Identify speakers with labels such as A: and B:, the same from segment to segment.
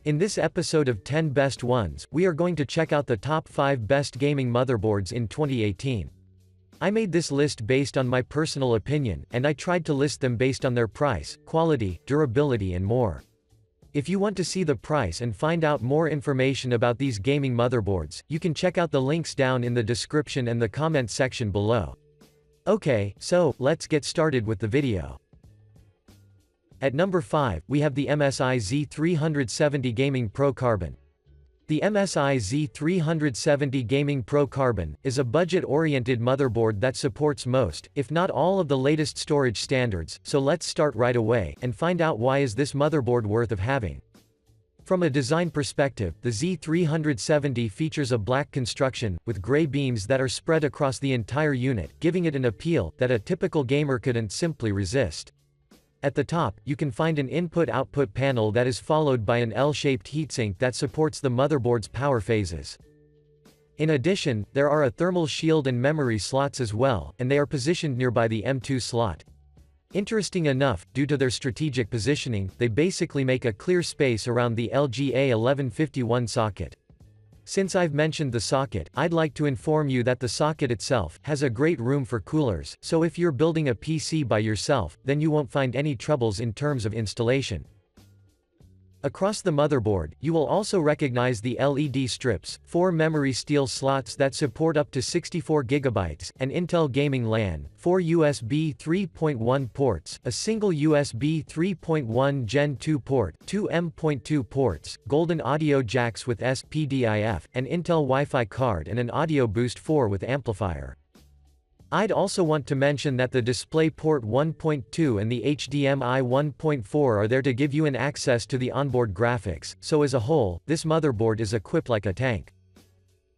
A: In this episode of 10 Best Ones, we are going to check out the top 5 best gaming motherboards in 2018. I made this list based on my personal opinion, and I tried to list them based on their price, quality, durability and more. If you want to see the price and find out more information about these gaming motherboards, you can check out the links down in the description and the comment section below. Okay, so, let's get started with the video. At number 5, we have the MSI Z370 Gaming Pro Carbon. The MSI Z370 Gaming Pro Carbon is a budget-oriented motherboard that supports most, if not all of the latest storage standards, so let's start right away, and find out why is this motherboard worth of having. From a design perspective, the Z370 features a black construction, with gray beams that are spread across the entire unit, giving it an appeal that a typical gamer couldn't simply resist. At the top, you can find an input-output panel that is followed by an L-shaped heatsink that supports the motherboard's power phases. In addition, there are a thermal shield and memory slots as well, and they are positioned nearby the M2 slot. Interesting enough, due to their strategic positioning, they basically make a clear space around the LGA1151 socket. Since I've mentioned the socket, I'd like to inform you that the socket itself has a great room for coolers, so if you're building a PC by yourself, then you won't find any troubles in terms of installation. Across the motherboard, you will also recognize the LED strips, 4 memory steel slots that support up to 64 GB, an Intel Gaming LAN, 4 USB 3.1 ports, a single USB 3.1 Gen 2 port, 2 M.2 ports, golden audio jacks with SPDIF, an Intel Wi-Fi card and an Audio Boost 4 with amplifier. I'd also want to mention that the DisplayPort 1.2 and the HDMI 1.4 are there to give you an access to the onboard graphics, so as a whole, this motherboard is equipped like a tank.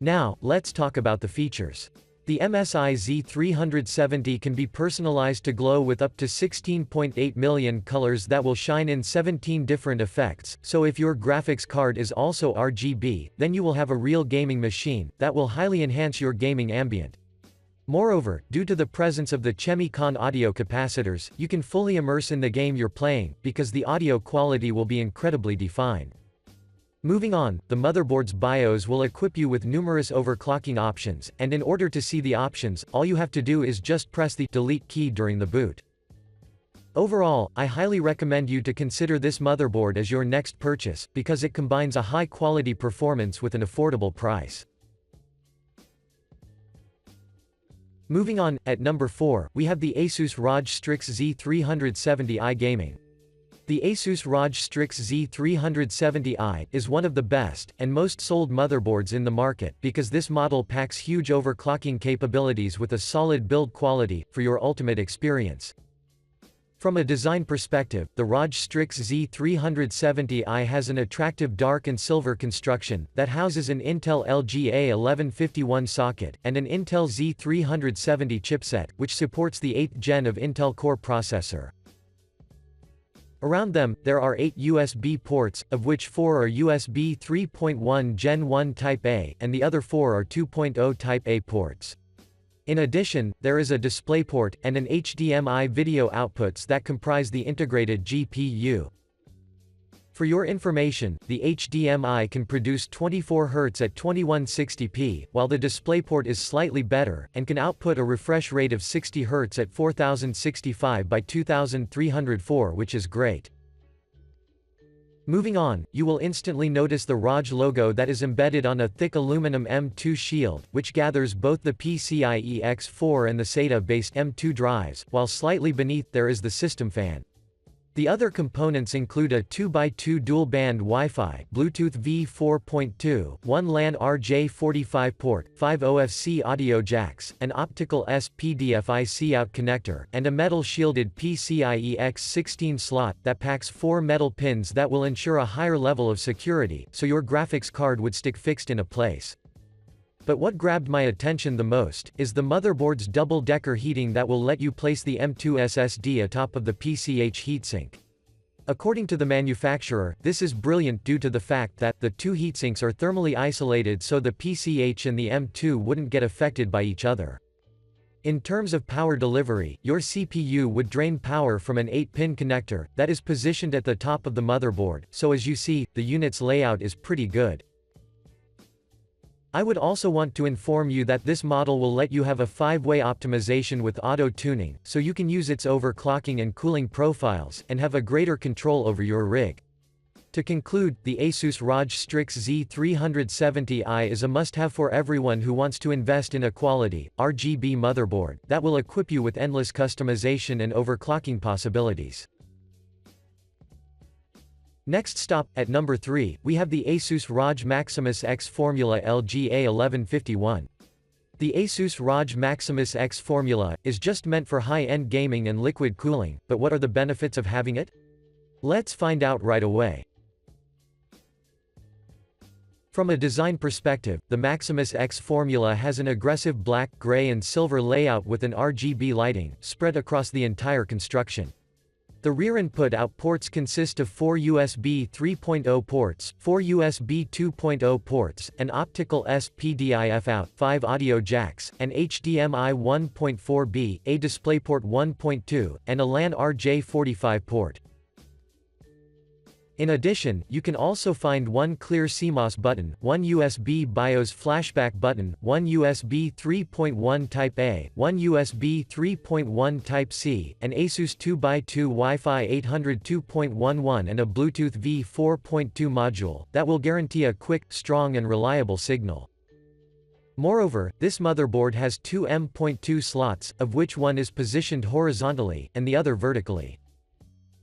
A: Now, let's talk about the features. The MSI Z370 can be personalized to glow with up to 16.8 million colors that will shine in 17 different effects, so if your graphics card is also RGB, then you will have a real gaming machine that will highly enhance your gaming ambient. Moreover, due to the presence of the Chemi-Con audio capacitors, you can fully immerse in the game you're playing, because the audio quality will be incredibly defined. Moving on, the motherboard's BIOS will equip you with numerous overclocking options, and in order to see the options, all you have to do is just press the delete key during the boot. Overall, I highly recommend you to consider this motherboard as your next purchase, because it combines a high-quality performance with an affordable price. Moving on, at number 4, we have the ASUS ROG Strix Z370i Gaming. The ASUS ROG Strix Z370i is one of the best, and most sold motherboards in the market, because this model packs huge overclocking capabilities with a solid build quality, for your ultimate experience. From a design perspective, the ROG Strix Z370i has an attractive dark and silver construction, that houses an Intel LGA1151 socket, and an Intel Z370 chipset, which supports the 8th gen of Intel Core processor. Around them, there are 8 USB ports, of which 4 are USB 3.1 Gen 1 Type A, and the other 4 are 2.0 Type A ports. In addition, there is a DisplayPort, and an HDMI video outputs that comprise the integrated GPU. For your information, the HDMI can produce 24 Hz at 2160p, while the DisplayPort is slightly better, and can output a refresh rate of 60 Hz at 4065 by 2304, which is great. Moving on, you will instantly notice the ROG logo that is embedded on a thick aluminum M2 shield, which gathers both the PCIe X4 and the SATA-based M2 drives, while slightly beneath there is the system fan. The other components include a 2x2 dual-band Wi-Fi, Bluetooth V4.2, 1 LAN RJ45 port, 5 OFC audio jacks, an optical SPDIF out connector, and a metal-shielded PCIe X16 slot that packs 4 metal pins that will ensure a higher level of security, so your graphics card would stick fixed in a place. But what grabbed my attention the most, is the motherboard's double-decker heating that will let you place the M2 SSD atop of the PCH heatsink. According to the manufacturer, this is brilliant due to the fact that the two heatsinks are thermally isolated so the PCH and the M2 wouldn't get affected by each other. In terms of power delivery, your CPU would drain power from an 8-pin connector that is positioned at the top of the motherboard, so as you see, the unit's layout is pretty good. I would also want to inform you that this model will let you have a 5-way optimization with auto-tuning, so you can use its overclocking and cooling profiles, and have a greater control over your rig. To conclude, the ASUS ROG STRIX Z370i is a must-have for everyone who wants to invest in a quality, RGB motherboard that will equip you with endless customization and overclocking possibilities. Next stop, at number 3, we have the ASUS ROG MAXIMUS X Formula LGA1151. The ASUS ROG MAXIMUS X Formula is just meant for high-end gaming and liquid cooling, but what are the benefits of having it? Let's find out right away. From a design perspective, the MAXIMUS X Formula has an aggressive black, gray and silver layout with an RGB lighting, spread across the entire construction. The rear input-out ports consist of 4 USB 3.0 ports, 4 USB 2.0 ports, an optical SPDIF out, 5 audio jacks, an HDMI 1.4b, a DisplayPort 1.2, and a LAN RJ45 port. In addition, you can also find one clear CMOS button, one USB BIOS flashback button, one USB 3.1 Type-A, one USB 3.1 Type-C, an ASUS 2x2 Wi-Fi 800 2.11 and a Bluetooth V4.2 module, that will guarantee a quick, strong and reliable signal. Moreover, this motherboard has two M.2 slots, of which one is positioned horizontally, and the other vertically.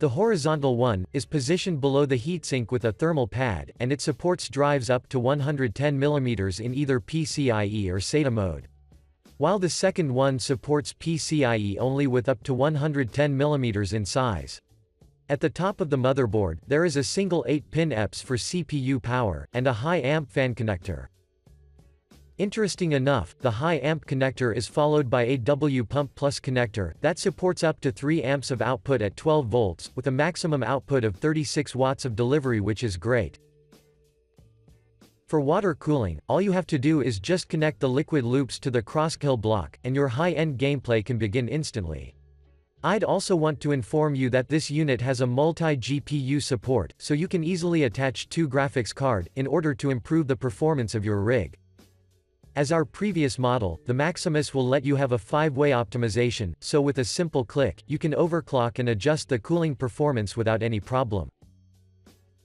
A: The horizontal one is positioned below the heatsink with a thermal pad, and it supports drives up to 110 mm in either PCIe or SATA mode. While the second one supports PCIe only with up to 110 mm in size. At the top of the motherboard, there is a single 8-pin EPS for CPU power, and a high-amp fan connector. Interesting enough, the high-amp connector is followed by a W Pump Plus connector that supports up to 3 amps of output at 12 volts, with a maximum output of 36 watts of delivery, which is great. For water cooling, all you have to do is just connect the liquid loops to the crosskill block, and your high-end gameplay can begin instantly. I'd also want to inform you that this unit has a multi-GPU support, so you can easily attach 2 graphics cards in order to improve the performance of your rig. As our previous model, the Maximus will let you have a 5-way optimization, so with a simple click, you can overclock and adjust the cooling performance without any problem.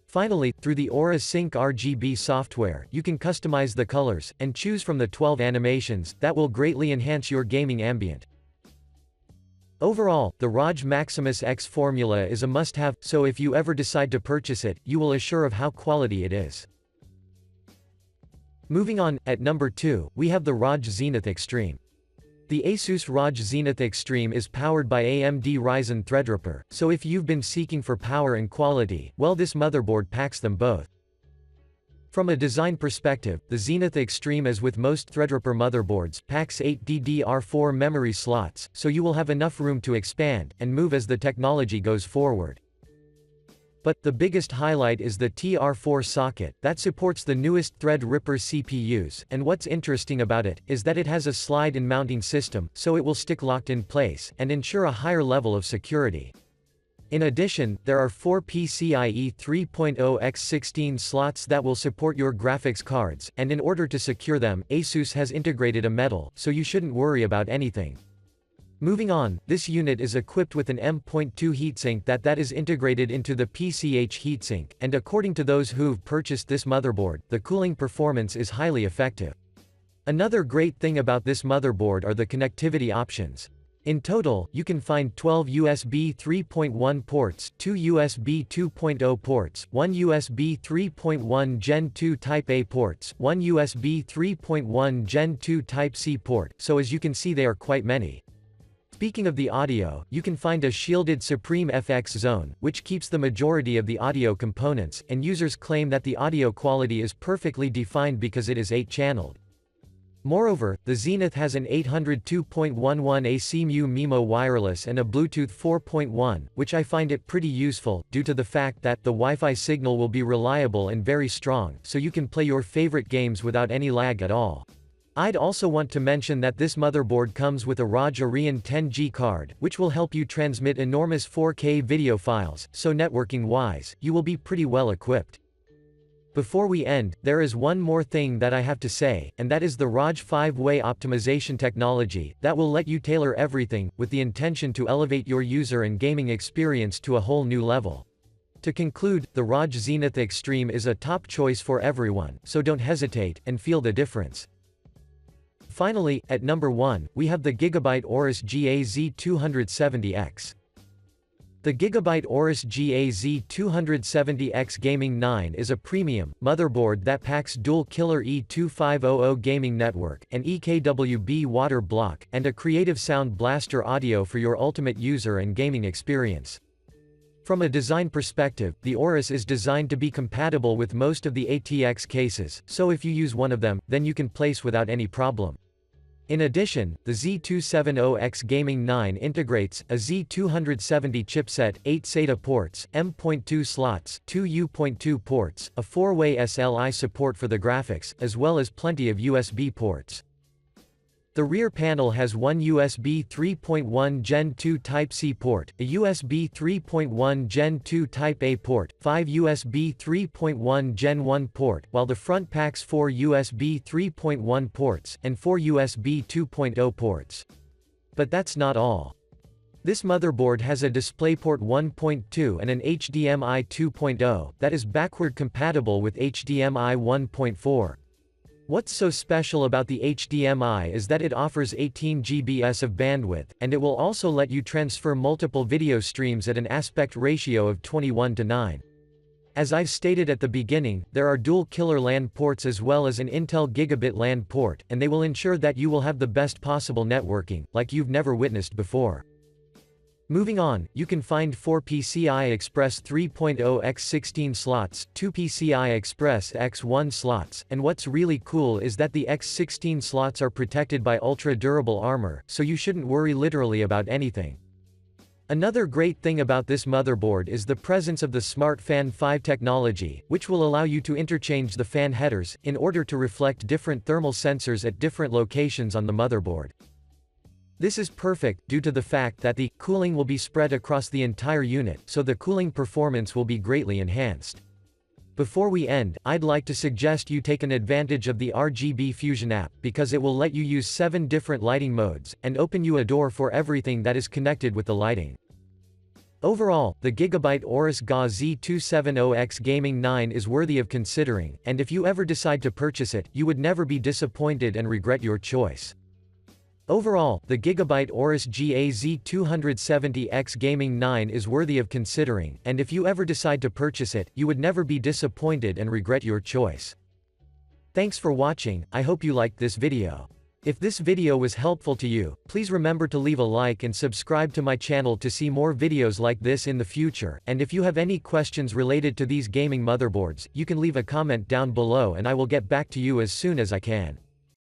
A: Finally, through the Aura Sync RGB software, you can customize the colors, and choose from the 12 animations, that will greatly enhance your gaming ambient. Overall, the ROG MAXIMUS X Formula is a must-have, so if you ever decide to purchase it, you will assure of how quality it is. Moving on, at number 2, we have the ROG ZENITH Extreme. The ASUS ROG ZENITH Extreme is powered by AMD Ryzen Threadripper, so if you've been seeking for power and quality, well, this motherboard packs them both. From a design perspective, the ZENITH Extreme, as with most Threadripper motherboards, packs 8 DDR4 memory slots, so you will have enough room to expand and move as the technology goes forward. But, the biggest highlight is the TR4 socket, that supports the newest Threadripper CPUs, and what's interesting about it, is that it has a slide-in mounting system, so it will stick locked in place, and ensure a higher level of security. In addition, there are 4 PCIe 3.0 x 16 slots that will support your graphics cards, and in order to secure them, ASUS has integrated a metal, so you shouldn't worry about anything. Moving on, this unit is equipped with an M.2 heatsink that is integrated into the PCH heatsink, and according to those who've purchased this motherboard, the cooling performance is highly effective. Another great thing about this motherboard are the connectivity options. In total, you can find 12 USB 3.1 ports, 2 USB 2.0 ports, 1 USB 3.1 Gen 2 Type-A ports, 1 USB 3.1 Gen 2 Type-C port, so as you can see they are quite many. Speaking of the audio, you can find a shielded Supreme FX zone, which keeps the majority of the audio components, and users claim that the audio quality is perfectly defined because it is 8-channeled. Moreover, the ZENITH has an 802.11 ASIMU MIMO wireless and a Bluetooth 4.1, which I find it pretty useful, due to the fact that the Wi-Fi signal will be reliable and very strong, so you can play your favorite games without any lag at all. I'd also want to mention that this motherboard comes with a ROG Ariane 10G card, which will help you transmit enormous 4K video files, so networking-wise, you will be pretty well equipped. Before we end, there is one more thing that I have to say, and that is the ROG 5-way optimization technology, that will let you tailor everything, with the intention to elevate your user and gaming experience to a whole new level. To conclude, the ROG ZENITH Extreme is a top choice for everyone, so don't hesitate, and feel the difference. Finally, at number 1, we have the GIGABYTE AORUS GA-Z270X. The GIGABYTE AORUS GA-Z270X Gaming 9 is a premium motherboard that packs dual-killer E2500 gaming network, an EKWB water block, and a creative sound blaster audio for your ultimate user and gaming experience. From a design perspective, the AORUS is designed to be compatible with most of the ATX cases, so if you use one of them, then you can place without any problem. In addition, the Z270X Gaming 9 integrates a Z270 chipset, 8 SATA ports, M.2 slots, 2 U.2 ports, a 4-way SLI support for the graphics, as well as plenty of USB ports. The rear panel has one USB 3.1 Gen 2 Type-C port, a USB 3.1 Gen 2 Type-A port, 5 USB 3.1 Gen 1 port, while the front packs 4 USB 3.1 ports, and 4 USB 2.0 ports. But that's not all. This motherboard has a DisplayPort 1.2 and an HDMI 2.0, that is backward compatible with HDMI 1.4. What's so special about the HDMI is that it offers 18 GBs of bandwidth, and it will also let you transfer multiple video streams at an aspect ratio of 21:9. As I've stated at the beginning, there are dual killer LAN ports as well as an Intel Gigabit LAN port, and they will ensure that you will have the best possible networking, like you've never witnessed before. Moving on, you can find 4 PCI Express 3.0 x 16 slots, 2 PCI Express x 1 slots, and what's really cool is that the x 16 slots are protected by ultra-durable armor, so you shouldn't worry literally about anything. Another great thing about this motherboard is the presence of the Smart Fan 5 technology, which will allow you to interchange the fan headers, in order to reflect different thermal sensors at different locations on the motherboard. This is perfect, due to the fact that the cooling will be spread across the entire unit, so the cooling performance will be greatly enhanced. Before we end, I'd like to suggest you take an advantage of the RGB Fusion app, because it will let you use 7 different lighting modes, and open you a door for everything that is connected with the lighting. Overall, the GIGABYTE AORUS GA-Z270X Gaming 9 is worthy of considering, and if you ever decide to purchase it, you would never be disappointed and regret your choice. Overall, the GIGABYTE AORUS GA-Z270X Gaming 9 is worthy of considering, and if you ever decide to purchase it, you would never be disappointed and regret your choice. Thanks for watching, I hope you liked this video. If this video was helpful to you, please remember to leave a like and subscribe to my channel to see more videos like this in the future, and if you have any questions related to these gaming motherboards, you can leave a comment down below and I will get back to you as soon as I can.